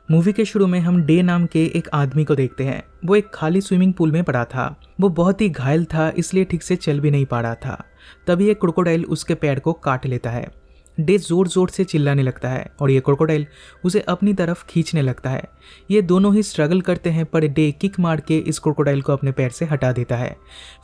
Movie के शुरू में हम डे नाम के एक आदमी को देखते हैं। वो एक खाली स्विमिंग पूल में पड़ा था। वो बहुत ही घायल था, इसलिए ठीक से चल भी नहीं पा रहा था। तभी एक क्रोकोडाइल उसके पैर को काट लेता है। डे जोर जोर से चिल्लाने लगता है और ये क्रोकोडाइल उसे अपनी तरफ खींचने लगता है। ये दोनों ही स्ट्रगल करते हैं, पर डे किक मार के इस क्रोकोडाइल को अपने पैर से हटा देता है।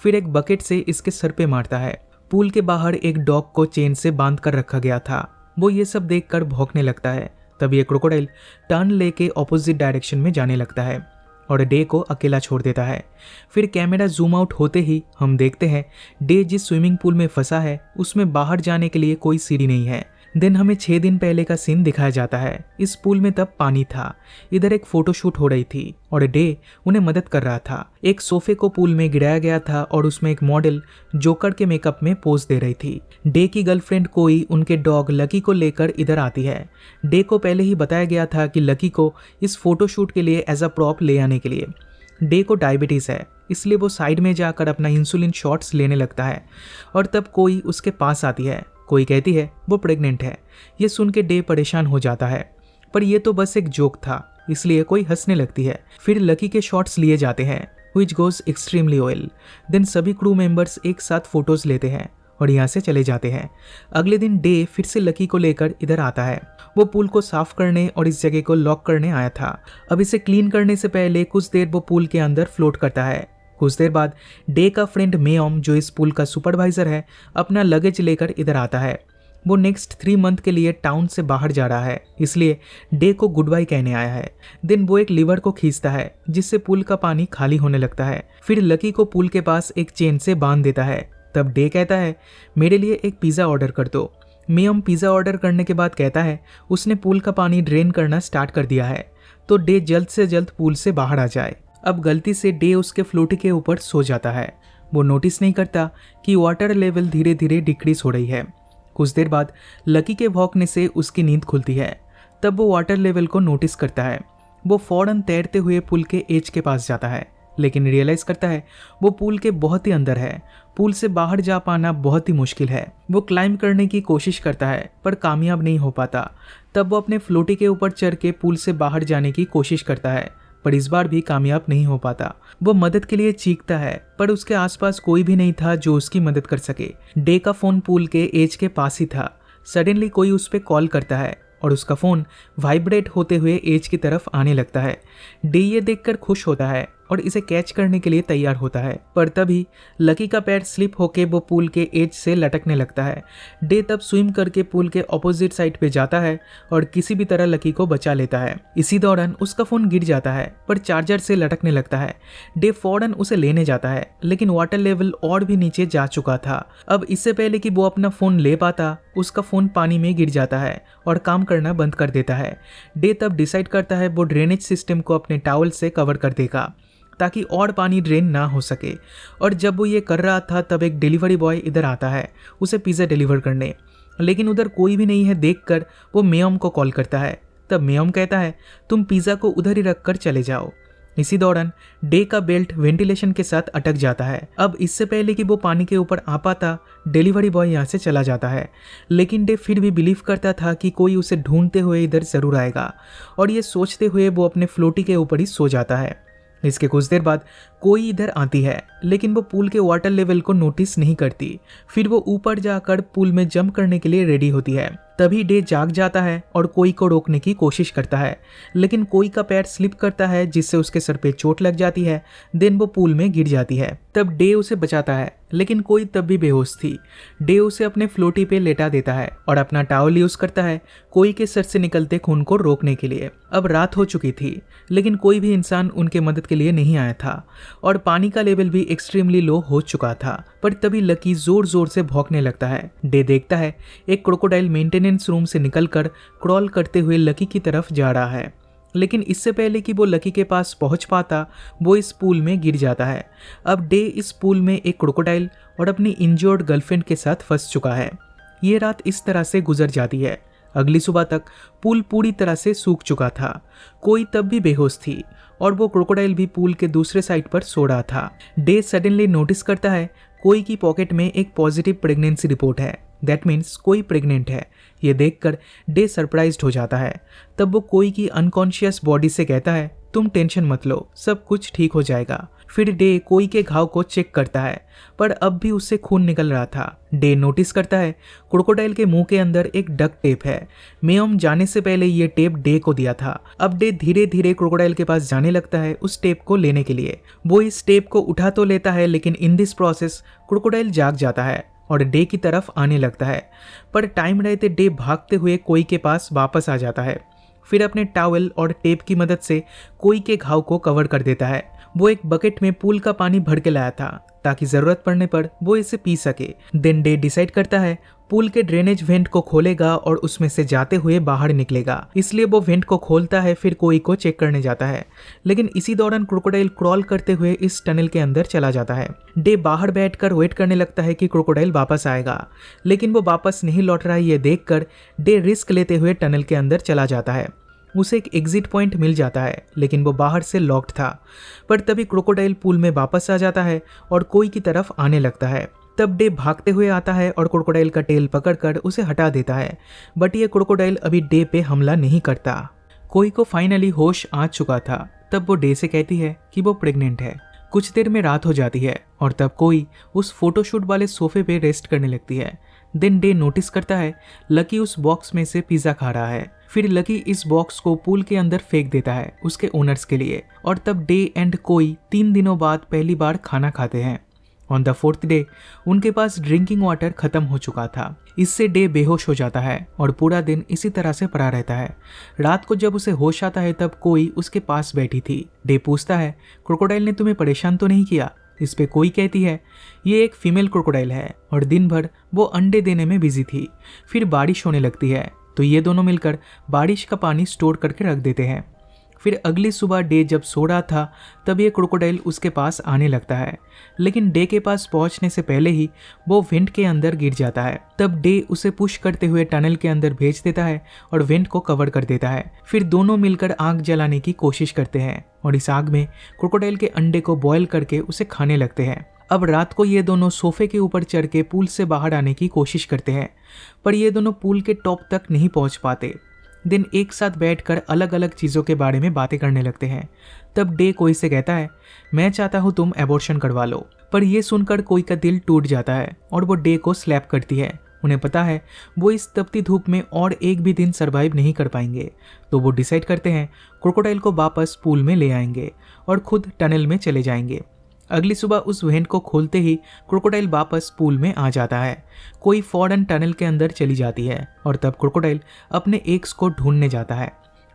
फिर एक बकेट से इसके सर पे मारता है। पूल के बाहर एक डॉग को चेन से बांध कर रखा गया था। वो ये सब देखकर भौंकने लगता है। तब ये क्रोकोडाइल टर्न लेके ऑपोजिट डायरेक्शन में जाने लगता है और डे को अकेला छोड़ देता है। फिर कैमरा जूम आउट होते ही हम देखते हैं डे जिस स्विमिंग पूल में फंसा है उसमें बाहर जाने के लिए कोई सीढ़ी नहीं है। देन हमें 6 दिन पहले का सीन दिखाया जाता है। इस पूल में तब पानी था। इधर एक फोटोशूट हो रही थी और डे उन्हें मदद कर रहा था। एक सोफे को पूल में गिराया गया था और उसमें एक मॉडल जोकर के मेकअप में पोज दे रही थी। डे की गर्लफ्रेंड कोई उनके डॉग लकी को लेकर इधर आती है। डे को पहले ही बताया गया था कि लकी को इस फोटोशूट के लिए एज अ प्रॉप ले आने के लिए। डे को डायबिटीज है, इसलिए वो साइड में जाकर अपना इंसुलिन शॉट्स लेने लगता है और तब कोई उसके पास आती है। कोई कहती है वो प्रेग्नेंट है। ये सुन के डे परेशान हो जाता है, पर ये तो बस एक जोक था, इसलिए कोई हंसने लगती है। फिर लकी के शॉट्स लिए जाते हैं which goes extremely well. Then सभी क्रू मेंबर्स एक साथ फोटोज लेते हैं और यहाँ से चले जाते हैं। अगले दिन डे फिर से लकी को लेकर इधर आता है। वो पूल को साफ करने और इस जगह को लॉक करने आया था। अब इसे क्लीन करने से पहले कुछ देर वो पूल के अंदर फ्लोट करता है। कुछ देर बाद डे का फ्रेंड मेयम, जो इस पूल का सुपरवाइजर है, अपना लगेज लेकर इधर आता है। वो नेक्स्ट 3 मंथ के लिए टाउन से बाहर जा रहा है, इसलिए डे को गुड बाय कहने आया है। देन वो एक लीवर को खींचता है जिससे पूल का पानी खाली होने लगता है। फिर लकी को पूल के पास एक चेन से बांध देता है। तब डे कहता है मेरे लिए एक पिज़्ज़ा ऑर्डर कर दो। मेयम पिज़्ज़ा ऑर्डर करने के बाद कहता है उसने पूल का पानी ड्रेन करना स्टार्ट कर दिया है, तो डे जल्द से जल्द पूल से बाहर आ जाए। अब गलती से डे उसके फ्लोटी के ऊपर सो जाता है। वो नोटिस नहीं करता कि वाटर लेवल धीरे धीरे डिक्रीज हो रही है। कुछ देर बाद लकी के भौंकने से उसकी नींद खुलती है। तब वो वाटर लेवल को नोटिस करता है। वो फौरन तैरते हुए पुल के एज के पास जाता है, लेकिन रियलाइज करता है वो पुल के बहुत ही अंदर है। पुल से बाहर जा पाना बहुत ही मुश्किल है। वो क्लाइंब करने की कोशिश करता है पर कामयाब नहीं हो पाता। तब वो अपने फ्लोटी के ऊपर चढ़ के पुल से बाहर जाने की कोशिश करता है, पर इस बार भी कामयाब नहीं हो पाता। वो मदद के लिए चीखता है, पर उसके आसपास कोई भी नहीं था जो उसकी मदद कर सके। डे का फोन पूल के एज के पास ही था। सडनली कोई उस पर कॉल करता है और उसका फोन वाइब्रेट होते हुए एज की तरफ आने लगता है। डे ये देखकर खुश होता है और इसे कैच करने के लिए तैयार होता है, पर तभी लकी का पैर स्लिप होके वो पूल के एज से लटकने लगता है। डे तब स्विम करके पूल के ऑपोजिट साइड पे जाता है और किसी भी तरह लकी को बचा लेता है। इसी दौरान उसका फोन गिर जाता है पर चार्जर से लटकने लगता है। डे फौरन उसे लेने जाता है, लेकिन वाटर लेवल और भी नीचे जा चुका था। अब इससे पहले कि वो अपना फोन ले पाता, उसका फोन पानी में गिर जाता है और काम करना बंद कर देता है। डे तब डिसाइड करता है वो ड्रेनेज सिस्टम को अपने टॉवल से कवर कर देगा ताकि और पानी ड्रेन ना हो सके। और जब वो ये कर रहा था तब एक डिलीवरी बॉय इधर आता है उसे पिज़्ज़ा डिलीवर करने, लेकिन उधर कोई भी नहीं है देखकर वो मेयम को कॉल करता है। तब मेयम कहता है तुम पिज़्ज़ा को उधर ही रख कर चले जाओ। इसी दौरान डे का बेल्ट वेंटिलेशन के साथ अटक जाता है। अब इससे पहले कि वो पानी के ऊपर आ पाता, डिलीवरी बॉय यहाँ से चला जाता है, लेकिन डे फिर भी बिलीव करता था कि कोई उसे ढूंढते हुए इधर जरूर आएगा और ये सोचते हुए वो अपने फ्लोटी के ऊपर ही सो जाता है। इसके कुछ देर बाद कोई इधर आती है, लेकिन वो पूल के वाटर लेवल को नोटिस नहीं करती। फिर वो ऊपर जाकर पूल में जंप करने के लिए रेडी होती है। तभी डे जाग जाता है और कोई को रोकने की कोशिश करता है, लेकिन कोई का पैर स्लिप करता है जिससे उसके सर पे चोट लग जाती है। देन वो पूल में गिर जाती है। तब डे उसे बचाता है, लेकिन कोई तब भी बेहोश थी। डे उसे अपने फ्लोटी पे लेटा देता है और अपना टॉवल यूज करता है कोई के सर से निकलते खून को रोकने के लिए। अब रात हो चुकी थी, लेकिन कोई भी इंसान उनके मदद के लिए नहीं आया था और पानी का लेवल भी एक्सट्रीमली लो हो चुका था। पर तभी लकी जोर जोर से भौंकने लगता है। डे देखता है एक क्रोकोडाइल मेंटेनेंस रूम से निकलकर क्रॉल करते हुए लकी की तरफ जा रहा है, लेकिन इससे पहले कि वो लकी के पास पहुंच पाता, वो इस पूल में गिर जाता है। अब डे इस पूल में एक क्रोकोडाइल और अपनी इंजर्ड गर्लफ्रेंड के साथ फंस चुका है। ये रात इस तरह से गुजर जाती है। अगली सुबह तक पूल पूरी तरह से सूख चुका था। कोई तब भी बेहोश थी और वो क्रोकोडाइल भी पूल के दूसरे साइड पर सो रहा था। डे सडनली नोटिस करता है कोई की पॉकेट में एक पॉजिटिव प्रेगनेंसी रिपोर्ट है। दैट मीन्स कोई प्रेग्नेंट है। ये देखकर डे सरप्राइज्ड हो जाता है। तब वो कोई की अनकॉन्शियस बॉडी से कहता है, तुम टेंशन मत लो, सब कुछ ठीक हो जाएगा। फिर डे कोई के घाव को चेक करता है, पर अब भी उससे खून निकल रहा था। डे नोटिस करता है क्रोकोडाइल के मुंह के अंदर एक डक टेप है। मेयम जाने से पहले ये टेप डे को दिया था। अब डे धीरे धीरे क्रोकोडाइल के पास जाने लगता है उस टेप को लेने के लिए। वो इस टेप को उठा तो लेता है, लेकिन इन दिस प्रोसेस क्रोकोडाइल जाग जाता है और डे की तरफ आने लगता है। पर टाइम रहते डे भागते हुए कोई के पास वापस आ जाता है। फिर अपने टॉवल और टेप की मदद से कोई के घाव को कवर कर देता है। वो एक बकेट में पूल का पानी भर के लाया था ताकि जरूरत पड़ने पर वो इसे पी सके। देन डे डिसाइड करता है पूल के ड्रेनेज वेंट को खोलेगा और उसमें से जाते हुए बाहर निकलेगा। इसलिए वो वेंट को खोलता है, फिर कोई को चेक करने जाता है। लेकिन इसी दौरान क्रोकोडाइल क्रॉल करते हुए इस टनल के अंदर चला जाता है। डे बाहर बैठकर वेट करने लगता है कि क्रोकोडाइल वापस आएगा, लेकिन वो वापस नहीं लौट रहा है। ये देखकर डे रिस्क लेते हुए टनल के अंदर चला जाता है। उसे एक एग्जिट पॉइंट मिल जाता है, लेकिन वो बाहर से लॉक्ड था। पर तभी क्रोकोडाइल पूल में वापस आ जाता है और कोई की तरफ आने लगता है। तब डे भागते हुए आता है और क्रोकोडाइल का टेल पकड़कर उसे हटा देता है। बट ये क्रोकोडाइल अभी डे पे हमला नहीं करता। कोई को फाइनली होश आ चुका था। तब वो डे से कहती है कि वो प्रेग्नेंट है। कुछ देर में रात हो जाती है और तब कोई उस फोटोशूट वाले सोफे पे रेस्ट करने लगती है। देन डे नोटिस करता है लकी उस बॉक्स में से पिज्जा खा रहा है। फिर लकी इस बॉक्स को पूल के अंदर फेंक देता है उसके ओनर्स के लिए। और तब डे एंड कोई 3 दिनों बाद पहली बार खाना खाते हैं। ऑन द 4th डे उनके पास ड्रिंकिंग वाटर खत्म हो चुका था। इससे डे बेहोश हो जाता है और पूरा दिन इसी तरह से पड़ा रहता है। रात को जब उसे होश आता है तब कोई उसके पास बैठी थी। डे पूछता है क्रोकोडाइल ने तुम्हें परेशान तो नहीं किया? इस पे कोई कहती है ये एक फीमेल क्रोकोडाइल है और दिन भर वो अंडे देने में बिजी थी। फिर बारिश होने लगती है तो ये दोनों मिलकर बारिश का पानी स्टोर करके रख देते हैं। फिर अगली सुबह डे जब सो रहा था तब ये क्रोकोडाइल उसके पास आने लगता है, लेकिन डे के पास पहुंचने से पहले ही वो वेंट के अंदर गिर जाता है। तब डे उसे पुश करते हुए टनल के अंदर भेज देता है और वेंट को कवर कर देता है। फिर दोनों मिलकर आग जलाने की कोशिश करते हैं और इस आग में क्रोकोडाइल के अंडे को बॉयल करके उसे खाने लगते हैं। अब रात को ये दोनों सोफे के ऊपर चढ़ के पूल से बाहर आने की कोशिश करते हैं, पर ये दोनों पूल के टॉप तक नहीं पहुंच पाते। दिन एक साथ बैठकर अलग अलग चीज़ों के बारे में बातें करने लगते हैं। तब डे कोई से कहता है मैं चाहता हूँ तुम एबॉर्शन करवा लो। पर यह सुनकर कोई का दिल टूट जाता है और वो डे को स्लैप करती है। उन्हें पता है वो इस तपती धूप में और एक भी दिन सरवाइव नहीं कर पाएंगे, तो वो डिसाइड करते हैं क्रोकोडाइल को वापस पूल में ले आएंगे और खुद टनल में चले जाएंगे। अगली सुबह उस वेंट को खोलते ही क्रोकोडाइल वापस पूल में आ जाता है। कोई फौरन टनल के अंदर चली जाती है और तब क्रोकोडाइल अपने एग्स को ढूंढने जाता है,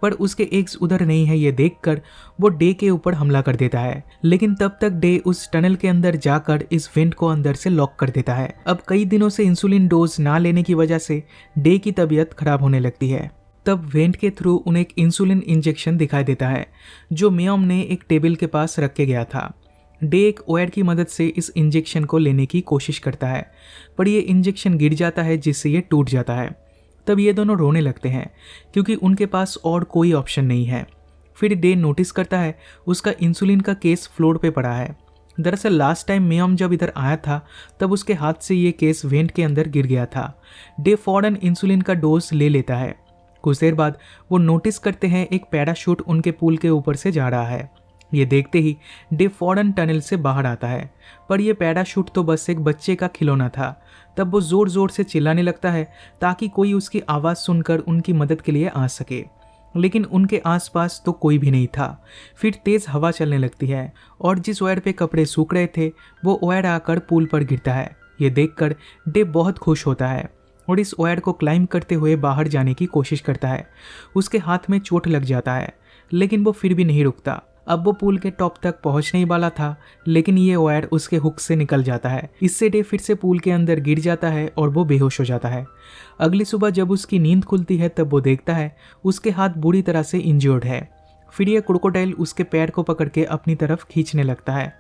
पर उसके एग्स उधर नहीं है। ये देखकर वो डे के ऊपर हमला कर देता है, लेकिन तब तक डे उस टनल के अंदर जाकर इस वेंट को अंदर से लॉक कर देता है। अब कई दिनों से इंसुलिन डोज ना लेने की वजह से डे की तबीयत खराब होने लगती है। तब वेंट के थ्रू उन्हें एक इंसुलिन इंजेक्शन दिखाई देता है जो मेयम ने एक टेबल के पास रख के गया था। डे एक वायर की मदद से इस इंजेक्शन को लेने की कोशिश करता है, पर यह इंजेक्शन गिर जाता है जिससे ये टूट जाता है। तब ये दोनों रोने लगते हैं क्योंकि उनके पास और कोई ऑप्शन नहीं है। फिर डे नोटिस करता है उसका इंसुलिन का केस फ्लोर पे पड़ा है। दरअसल लास्ट टाइम मेयम जब इधर आया था तब उसके हाथ से ये केस वेंट के अंदर गिर गया था। डे फौरन इंसुलिन का डोज ले लेता है। कुछ देर बाद वो नोटिस करते हैं एक पैराशूट उनके पूल के ऊपर से जा रहा है। ये देखते ही डे फौरन टनल से बाहर आता है, पर यह पैराशूट तो बस एक बच्चे का खिलौना था। तब वो जोर जोर से चिल्लाने लगता है ताकि कोई उसकी आवाज़ सुनकर उनकी मदद के लिए आ सके, लेकिन उनके आसपास तो कोई भी नहीं था। फिर तेज़ हवा चलने लगती है और जिस वायर पे कपड़े सूख रहे थे वो वायर आकर पूल पर गिरता है। ये देखकर डे बहुत खुश होता है और इस वायर को क्लाइंब करते हुए बाहर जाने की कोशिश करता है। उसके हाथ में चोट लग जाता है, लेकिन वो फिर भी नहीं रुकता। अब वो पूल के टॉप तक पहुंचने ही वाला था, लेकिन ये वायर उसके हुक से निकल जाता है। इससे डे फिर से पूल के अंदर गिर जाता है और वो बेहोश हो जाता है। अगली सुबह जब उसकी नींद खुलती है तब वो देखता है उसके हाथ बुरी तरह से इंजर्ड है। फिर ये क्रोकोडाइल उसके पैर को पकड़ के अपनी तरफ खींचने लगता है,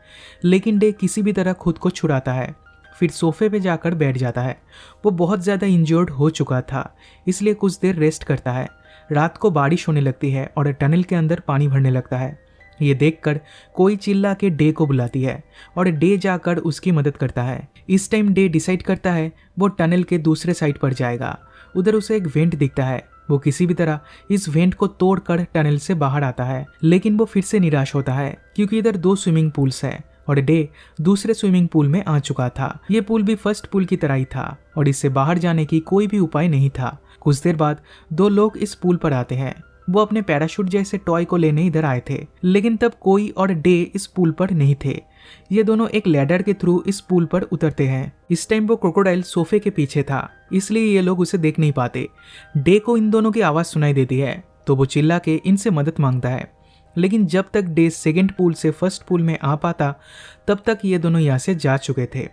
लेकिन डे किसी भी तरह खुद को छुड़ाता है। फिर सोफे पे जाकर बैठ जाता है। वो बहुत ज़्यादा इंजर्ड हो चुका था, इसलिए कुछ देर रेस्ट करता है। रात को बारिश होने लगती है और टनल के अंदर पानी भरने लगता है। ये देखकर कोई चिल्ला के डे को बुलाती है और डे जाकर उसकी मदद करता है। इस टाइम डे डिसाइड करता है वो टनल के दूसरे साइड पर जाएगा। उधर उसे एक वेंट दिखता है। वो किसी भी तरह इस वेंट को तोड़कर टनल से बाहर आता है, लेकिन वो फिर से निराश होता है क्योंकि इधर 2 स्विमिंग पूल्स हैं और डे दूसरे स्विमिंग पूल में आ चुका था। ये पूल भी फर्स्ट पूल की तरह ही था और इससे बाहर जाने की कोई भी उपाय नहीं था। कुछ देर बाद 2 लोग इस पूल पर आते हैं। वो अपने पैराशूट जैसे टॉय को लेने इधर आए थे, लेकिन तब कोई और डे इस पूल पर नहीं थे। ये दोनों एक लैडर के थ्रू इस पूल पर उतरते हैं। इस टाइम वो क्रोकोडाइल सोफे के पीछे था, इसलिए ये लोग उसे देख नहीं पाते। डे को इन दोनों की आवाज सुनाई देती है तो वो चिल्ला के इनसे मदद मांगता है, लेकिन जब तक डे सेकंड पूल से फर्स्ट पूल में आ पाता तब तक ये दोनों यहाँ से जा चुके थे।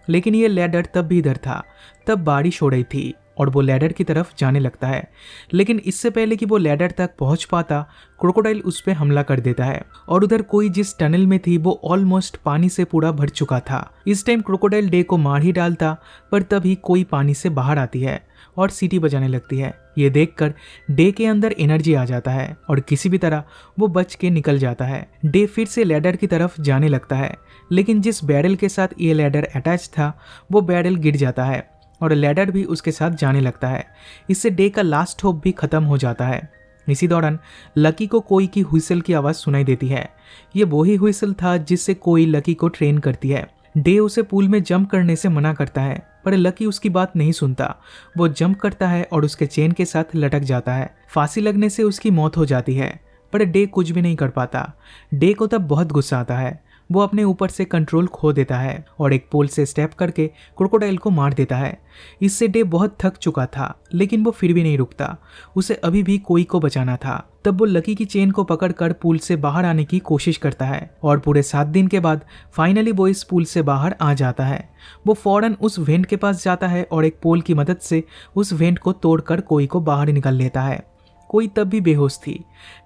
लेकिन ये लैडर तब भी इधर था। तब बारिश हो रही थी और वो लैडर की तरफ जाने लगता है, लेकिन इससे पहले कि वो लैडर तक पहुंच पाता क्रोकोडाइल उस पर हमला कर देता है और उधर कोई जिस टनल में थी वो ऑलमोस्ट पानी से पूरा भर चुका था। इस टाइम क्रोकोडाइल डे को मार ही डालता, पर तभी कोई पानी से बाहर आती है और सीटी बजाने लगती है। ये देखकर डे के अंदर एनर्जी आ जाता है और किसी भी तरह वो बच के निकल जाता है। डे फिर से लैडर की तरफ जाने लगता है, लेकिन जिस बैरल के साथ ये लैडर अटैच था वो बैरल गिर जाता है और लैडर भी उसके साथ जाने लगता है। इससे डे का लास्ट होप भी खत्म हो जाता है। इसी दौरान लकी को कोई की हुइसल की आवाज़ सुनाई देती है। ये वही हुइसल था जिससे कोई लकी को ट्रेन करती है। डे उसे पूल में जंप करने से मना करता है, पर लकी उसकी बात नहीं सुनता। वो जंप करता है और उसके चेन के साथ लटक जाता है। फांसी लगने से उसकी मौत हो जाती है, पर डे कुछ भी नहीं कर पाता। डे को तब बहुत गुस्सा आता है। वो अपने ऊपर से कंट्रोल खो देता है और एक पोल से स्टेप करके क्रोकोडाइल को मार देता है। इससे डे बहुत थक चुका था, लेकिन वो फिर भी नहीं रुकता। उसे अभी भी कोई को बचाना था। तब वो लकी की चेन को पकड़कर पूल से बाहर आने की कोशिश करता है और पूरे 7 दिन के बाद फाइनली वो इस पूल से बाहर आ जाता है। वो फौरन उस वेंट के पास जाता है और एक पोल की मदद से उस वेंट को तोड़कर कोई को बाहर निकाल लेता है। कोई तब भी बेहोश थी।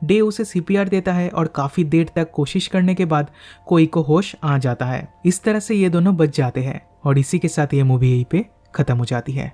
डे उसे सीपीआर देता है और काफी देर तक कोशिश करने के बाद कोई को होश आ जाता है। इस तरह से ये दोनों बच जाते हैं और इसी के साथ ये मूवी यहीं पे खत्म हो जाती है।